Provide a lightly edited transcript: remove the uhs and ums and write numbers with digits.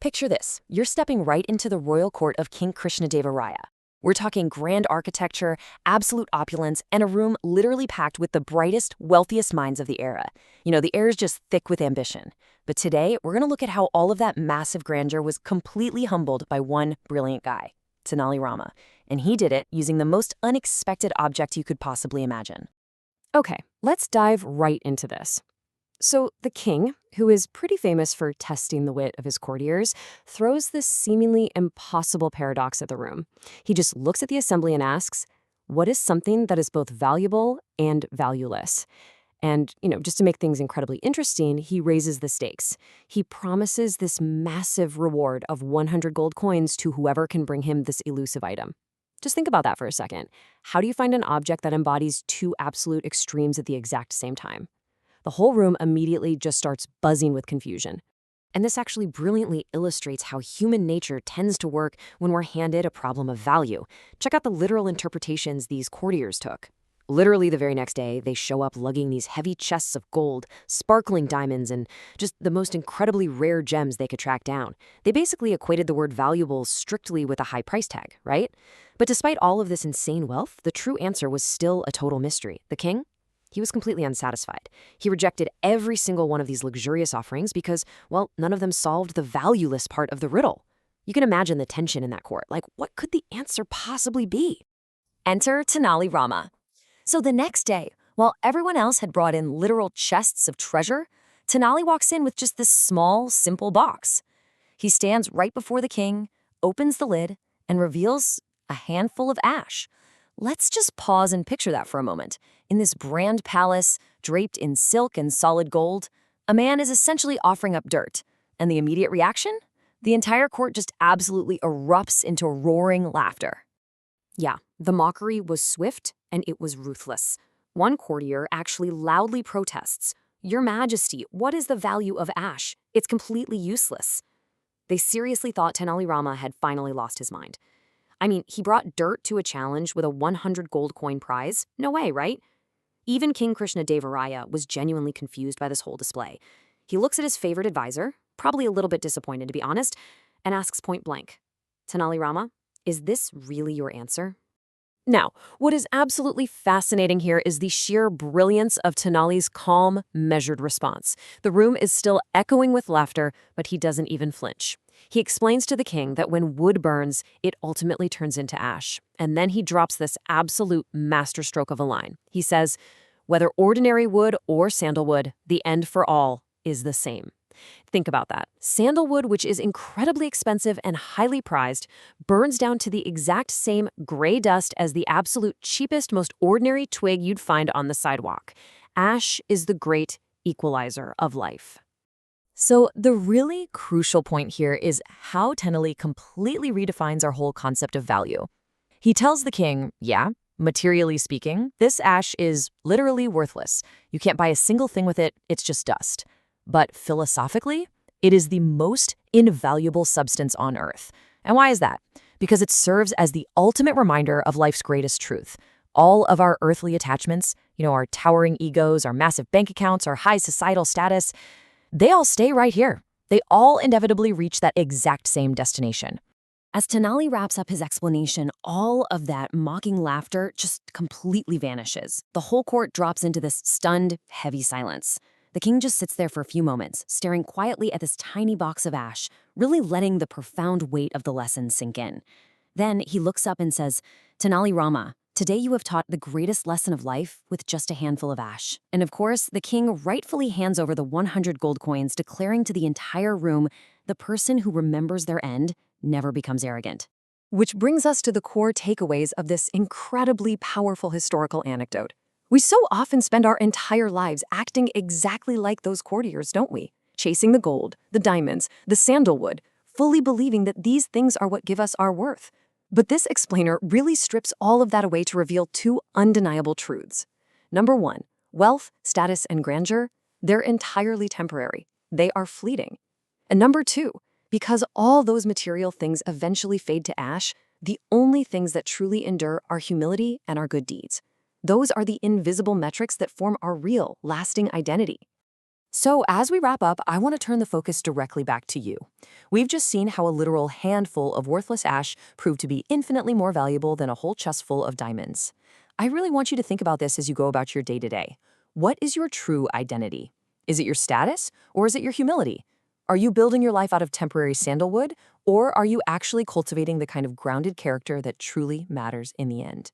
Picture this. You're stepping right into the royal court of King Krishnadeva Raya. We're talking grand architecture, absolute opulence, and a room literally packed with the brightest, wealthiest minds of the era. The air is just thick with ambition. But today, we're going to look at how all of that massive grandeur was completely humbled by one brilliant guy, Tenali Rama. And he did it using the most unexpected object you could possibly imagine. Okay, let's dive right into this. So the king, who is pretty famous for testing the wit of his courtiers, throws this seemingly impossible paradox at the room. He just looks at the assembly and asks, what is something that is both valuable and valueless? And, just to make things incredibly interesting, he raises the stakes. He promises this massive reward of 100 gold coins to whoever can bring him this elusive item. Just think about that for a second. How do you find an object that embodies two absolute extremes at the exact same time? The whole room immediately just starts buzzing with confusion. And this actually brilliantly illustrates how human nature tends to work when we're handed a problem of value. Check out the literal interpretations these courtiers took. Literally the very next day, they show up lugging these heavy chests of gold, sparkling diamonds, and just the most incredibly rare gems they could track down. They basically equated the word valuable strictly with a high price tag, right? But despite all of this insane wealth, the true answer was still a total mystery. The king? He was completely unsatisfied. He rejected every single one of these luxurious offerings because, well, none of them solved the valueless part of the riddle. You can imagine the tension in that court. Like, what could the answer possibly be? Enter Tenali Rama. So the next day, while everyone else had brought in literal chests of treasure, Tenali walks in with just this small, simple box. He stands right before the king, opens the lid, and reveals a handful of ash. Let's just pause and picture that for a moment. In this grand palace, draped in silk and solid gold, a man is essentially offering up dirt. And the immediate reaction? The entire court just absolutely erupts into roaring laughter. Yeah, the mockery was swift and it was ruthless. One courtier actually loudly protests, "Your Majesty, what is the value of ash? It's completely useless." They seriously thought Tenali Rama had finally lost his mind. I mean, he brought dirt to a challenge with a 100 gold coin prize? No way, right? Even King Krishnadeva Raya was genuinely confused by this whole display. He looks at his favorite advisor, probably a little bit disappointed to be honest, and asks point blank, "Tenali Rama, is this really your answer?" Now, what is absolutely fascinating here is the sheer brilliance of Tenali's calm, measured response. The room is still echoing with laughter, but he doesn't even flinch. He explains to the king that when wood burns, it ultimately turns into ash. And then he drops this absolute masterstroke of a line. He says, "Whether ordinary wood or sandalwood, the end for all is the same." Think about that. Sandalwood, which is incredibly expensive and highly prized, burns down to the exact same gray dust as the absolute cheapest, most ordinary twig you'd find on the sidewalk. Ash is the great equalizer of life. So the really crucial point here is how Tenali completely redefines our whole concept of value. He tells the king, yeah, materially speaking, this ash is literally worthless. You can't buy a single thing with it, it's just dust. But philosophically, it is the most invaluable substance on Earth. And why is that? Because it serves as the ultimate reminder of life's greatest truth. All of our earthly attachments, our towering egos, our massive bank accounts, our high societal status, they all stay right here. They all inevitably reach that exact same destination. As Tenali wraps up his explanation, all of that mocking laughter just completely vanishes. The whole court drops into this stunned, heavy silence. The king just sits there for a few moments, staring quietly at this tiny box of ash, really letting the profound weight of the lesson sink in. Then he looks up and says, "Tenali Rama, today you have taught the greatest lesson of life with just a handful of ash." And of course, the king rightfully hands over the 100 gold coins, declaring to the entire room, the person who remembers their end never becomes arrogant. Which brings us to the core takeaways of this incredibly powerful historical anecdote. We so often spend our entire lives acting exactly like those courtiers, don't we? Chasing the gold, the diamonds, the sandalwood, fully believing that these things are what give us our worth. But this explainer really strips all of that away to reveal two undeniable truths. Number one, wealth, status, and grandeur, they're entirely temporary. They are fleeting. And number two, because all those material things eventually fade to ash, the only things that truly endure are humility and our good deeds. Those are the invisible metrics that form our real, lasting identity. So, as we wrap up, I want to turn the focus directly back to you. We've just seen how a literal handful of worthless ash proved to be infinitely more valuable than a whole chest full of diamonds. I really want you to think about this as you go about your day to day. What is your true identity? Is it your status or is it your humility? Are you building your life out of temporary sandalwood or are you actually cultivating the kind of grounded character that truly matters in the end?